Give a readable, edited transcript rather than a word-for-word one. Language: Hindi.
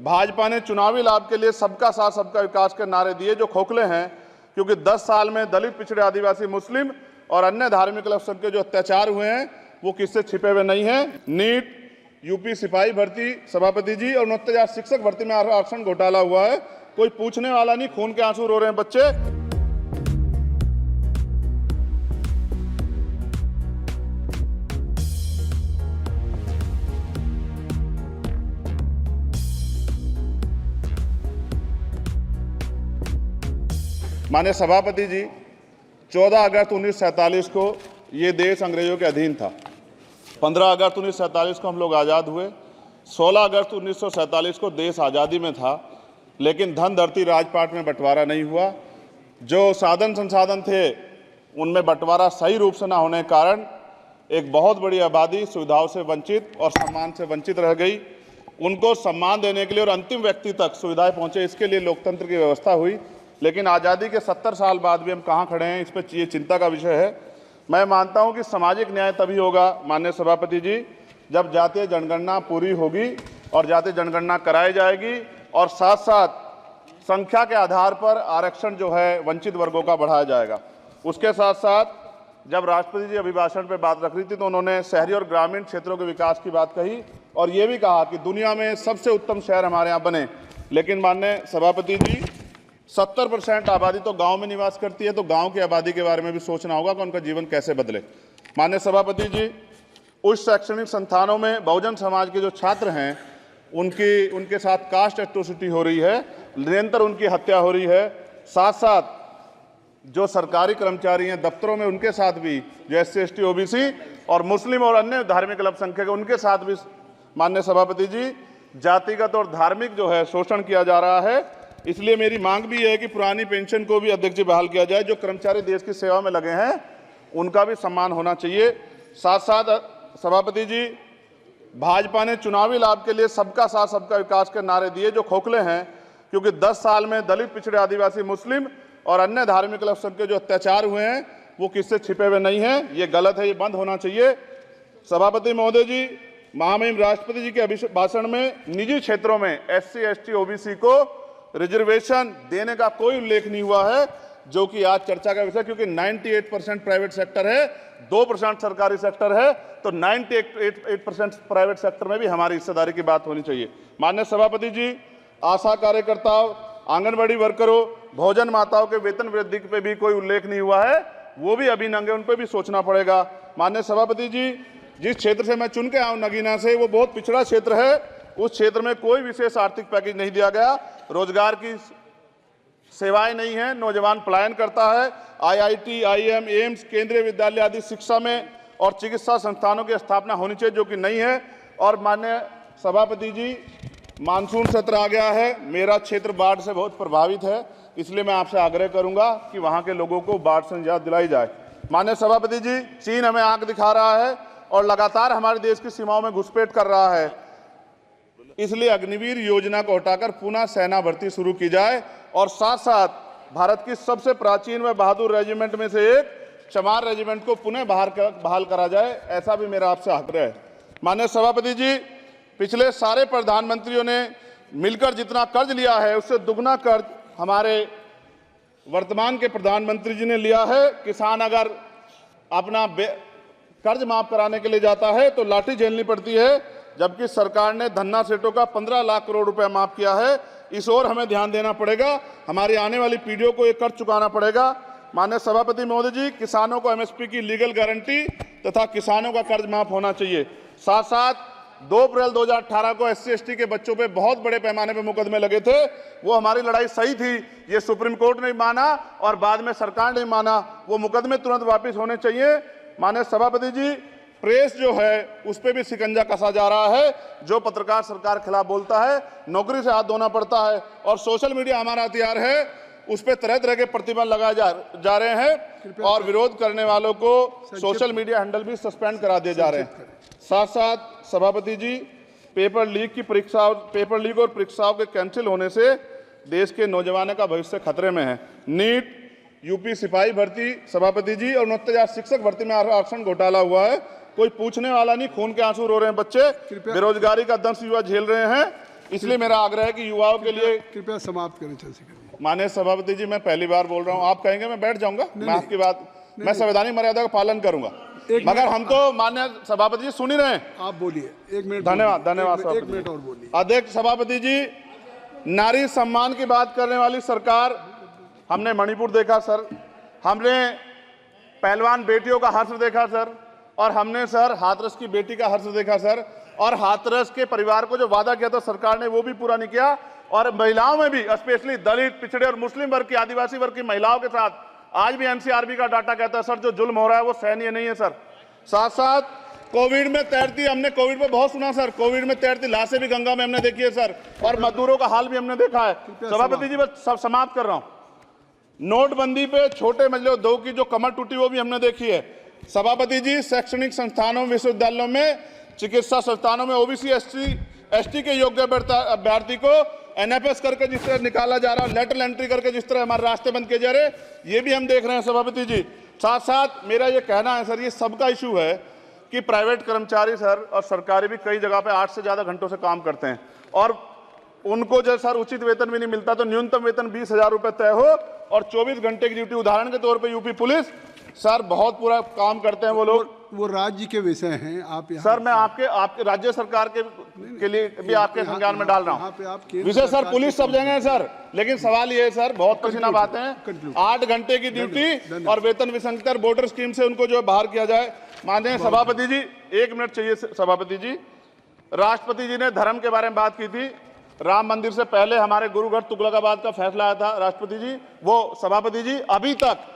भाजपा ने चुनावी लाभ के लिए सबका साथ सबका विकास के नारे दिए जो खोखले हैं, क्योंकि 10 साल में दलित, पिछड़े, आदिवासी, मुस्लिम और अन्य धार्मिक अल्पसंख्यक के जो अत्याचार हुए हैं वो किससे छिपे हुए नहीं हैं। नीट, यूपी सिपाही भर्ती सभापति जी और 69,000 शिक्षक भर्ती में आरक्षण घोटाला हुआ है, कोई पूछने वाला नहीं, खून के आंसू रो रहे हैं बच्चे। माननीय सभापति जी, 14 अगस्त 1947 को ये देश अंग्रेजों के अधीन था। 15 अगस्त 1947 को हम लोग आज़ाद हुए। 16 अगस्त 1947 को देश आज़ादी में था, लेकिन धन धरती राजपाट में बंटवारा नहीं हुआ। जो साधन संसाधन थे उनमें बंटवारा सही रूप से न होने के कारण एक बहुत बड़ी आबादी सुविधाओं से वंचित और सम्मान से वंचित रह गई। उनको सम्मान देने के लिए और अंतिम व्यक्ति तक सुविधाएं पहुंचे, इसके लिए लोकतंत्र की व्यवस्था हुई। लेकिन आज़ादी के 70 साल बाद भी हम कहाँ खड़े हैं, इस पर ये चिंता का विषय है। मैं मानता हूं कि सामाजिक न्याय तभी होगा माननीय सभापति जी, जब जातीय जनगणना पूरी होगी और जातीय जनगणना कराई जाएगी और साथ साथ संख्या के आधार पर आरक्षण जो है वंचित वर्गों का बढ़ाया जाएगा। उसके साथ साथ जब राष्ट्रपति जी अभिभाषण पर बात रख रही थी तो उन्होंने शहरी और ग्रामीण क्षेत्रों के विकास की बात कही और ये भी कहा कि दुनिया में सबसे उत्तम शहर हमारे यहाँ बने। लेकिन माननीय सभापति जी, 70% आबादी तो गांव में निवास करती है, तो गांव की आबादी के बारे में भी सोचना होगा कि उनका जीवन कैसे बदले। माननीय सभापति जी, उच्च शैक्षणिक संस्थानों में बहुजन समाज के जो छात्र हैं उनके साथ कास्ट एट्रोसिटी हो रही है, निरंतर उनकी हत्या हो रही है। साथ साथ जो सरकारी कर्मचारी हैं दफ्तरों में, उनके साथ भी जो SC ST OBC और मुस्लिम और अन्य धार्मिक अल्पसंख्यक उनके साथ भी माननीय सभापति जी जातिगत और धार्मिक जो है शोषण किया जा रहा है। इसलिए मेरी मांग भी है कि पुरानी पेंशन को भी अध्यक्ष जी बहाल किया जाए। जो कर्मचारी देश की सेवा में लगे हैं उनका भी सम्मान होना चाहिए। साथ साथ सभापति जी, भाजपा ने चुनावी लाभ के लिए सबका साथ सबका विकास के नारे दिए जो खोखले हैं, क्योंकि 10 साल में दलित, पिछड़े, आदिवासी, मुस्लिम और अन्य धार्मिक अल्पसंख्यक के जो अत्याचार हुए हैं वो किससे छिपे हुए नहीं हैं। ये गलत है, ये बंद होना चाहिए। सभापति महोदय जी, महामहिम राष्ट्रपति जी के अभिभाषण में निजी क्षेत्रों में SC ST OBC को रिजर्वेशन देने का कोई उल्लेख नहीं हुआ है, जो कि आज चर्चा का विषय, क्योंकि 98% प्राइवेट सेक्टर है, 2% सरकारी सेक्टर है, तो 98% प्राइवेट सेक्टर में भी हमारी हिस्सेदारी की बात होनी चाहिए। माननीय सभापति जी, आशा कार्यकर्ताओं, आंगनबाड़ी वर्करों, भोजन माताओं के वेतन वृद्धि पे भी कोई उल्लेख नहीं हुआ है, वो भी अभी नंगे, उन पर भी सोचना पड़ेगा। माननीय सभापति जी, जिस क्षेत्र से मैं चुन के आऊँ नगीना से, वो बहुत पिछड़ा क्षेत्र है। उस क्षेत्र में कोई विशेष आर्थिक पैकेज नहीं दिया गया, रोजगार की सेवाएं नहीं है, नौजवान पलायन करता है। IIT, IIM, एम्स, केंद्रीय विद्यालय आदि शिक्षा में और चिकित्सा संस्थानों की स्थापना होनी चाहिए, जो कि नहीं है। और माननीय सभापति जी, मानसून सत्र आ गया है, मेरा क्षेत्र बाढ़ से बहुत प्रभावित है, इसलिए मैं आपसे आग्रह करूंगा कि वहां के लोगों को बाढ़ से निजात दिलाई जाए। माननीय सभापति जी, चीन हमें आंख दिखा रहा है और लगातार हमारे देश की सीमाओं में घुसपैठ कर रहा है, इसलिए अग्निवीर योजना को हटाकर पुनः सेना भर्ती शुरू की जाए और साथ साथ भारत की सबसे प्राचीन व बहादुर रेजिमेंट में से एक चमार रेजिमेंट को पुनः बहाल करा जाए, ऐसा भी मेरा आपसे आग्रह है। माननीय सभापति जी, पिछले सारे प्रधानमंत्रियों ने मिलकर जितना कर्ज लिया है उससे दुगना कर्ज हमारे वर्तमान के प्रधानमंत्री जी ने लिया है। किसान अगर अपना कर्ज माफ कराने के लिए जाता है तो लाठी झेलनी पड़ती है, जबकि सरकार ने धन्ना सेठों का 15 लाख करोड़ रुपए माफ किया है। इस ओर हमें ध्यान देना पड़ेगा, हमारी आने वाली पीढ़ियों को ये कर्ज चुकाना पड़ेगा। माननीय सभापति महोदय जी, किसानों को MSP की लीगल गारंटी तथा किसानों का कर्ज माफ होना चाहिए। साथ साथ 2 अप्रैल 2018 को SC ST के बच्चों पे बहुत बड़े पैमाने पे मुकदमे लगे थे, वो हमारी लड़ाई सही थी, ये सुप्रीम कोर्ट ने माना और बाद में सरकार ने माना, वो मुकदमे तुरंत वापिस होने चाहिए। माननीय सभापति जी, प्रेस जो है उस पर भी शिकंजा कसा जा रहा है। जो पत्रकार सरकार खिलाफ बोलता है नौकरी से हाथ धोना पड़ता है, और सोशल मीडिया हमारा हथियार है, उस पर तरह तरह के प्रतिबंध लगाए जा रहे हैं और विरोध करने वालों को सोशल मीडिया हैंडल भी सस्पेंड करा दिए जा रहे हैं। साथ साथ सभापति जी, पेपर लीक और परीक्षाओं के कैंसिल होने से देश के नौजवानों का भविष्य खतरे में है। नीट, यूपी सिपाही भर्ती सभापति जी और 69,000 शिक्षक भर्ती में आरक्षण घोटाला हुआ है, कोई पूछने वाला नहीं, खून के आंसू रो रहे हैं बच्चे, बेरोजगारी का दंश युवा झेल रहे हैं। इसलिए मेरा आग्रह है कि युवाओं के लिए कृपया समाप्त करें चंद्रशेखर जी। माननीय सभापति जी, मैं पहली बार बोल रहा हूं, आप कहेंगे मैं बैठ जाऊंगा, मैं आपकी बात, मैं संवैधानिक मर्यादा का पालन करूंगा, मगर हम तो माननीय सभापति जी सुन ही रहे हैं। आप बोलिए, 1 मिनट। धन्यवाद, धन्यवाद एक मिनट और बोलिए। अध्यक्ष सभापति जी, नारी सम्मान की बात करने वाली सरकार, हमने मणिपुर देखा सर, हमने पहलवान बेटियों का हर्ष देखा सर, और हमने सर हाथरस की बेटी का हर्ष देखा सर, और हाथरस के परिवार को जो वादा किया था सरकार ने वो भी पूरा नहीं किया, और महिलाओं में भी स्पेशली दलित, पिछड़े और मुस्लिम वर्ग की, आदिवासी वर्ग की महिलाओं के साथ आज भी एनसीआरबी का डाटा कहता है सर जो जुल्म हो रहा है वो सहनीय नहीं है सर। साथ साथ कोविड में तैरती, हमने कोविड में बहुत सुना सर, कोविड में तैरती लाशें भी गंगा में हमने देखी है सर, और मजदूरों का हाल भी हमने देखा है। सभापति जी बस सब समाप्त कर रहा हूं। नोटबंदी पे छोटे मजले उद्योग की जो कमर टूटी वो भी हमने देखी है। सभापति जी, शैक्षणिक संस्थानों, विश्वविद्यालयों में, चिकित्सा संस्थानों में ओबीसी एसटी के योग्य अभ्यर्थी को एनएफएस करके जिस तरह निकाला जा रहा है, लेटरल एंट्री करके जिस तरह हमारे रास्ते बंद किए जा रहे, ये भी हम देख रहे हैं सभापति जी। साथ साथ मेरा ये कहना है सर, ये सबका इशू है कि प्राइवेट कर्मचारी सर और सरकारी भी कई जगह पे 8 से ज्यादा घंटों से काम करते हैं, और उनको जो सर उचित वेतन भी नहीं मिलता, तो न्यूनतम वेतन 20,000 रुपए तय हो और 24 घंटे की ड्यूटी। उदाहरण के तौर पे यूपी पुलिस सर बहुत पूरा काम करते हैं वो लोग। वो राज्य के विषय हैं, आप यहाँ सर मैं आपके राज्य सरकार के लिए भी आपके संज्ञान में डाल रहा हूँ। विषय सर पुलिस सब जगह है सर, लेकिन सवाल ये है सर, बहुत पसीना बातें हैं, 8 घंटे की ड्यूटी और वेतन विसंगति, वोटर स्कीम से उनको जो बाहर किया जाए। माननीय सभापति जी, 1 मिनट चाहिए सभापति जी। राष्ट्रपति जी ने धर्म के बारे में बात की थी, राम मंदिर से पहले हमारे गुरुगढ़ तुगलकाबाद का फैसला आया था राष्ट्रपति जी, वो सभापति जी अभी तक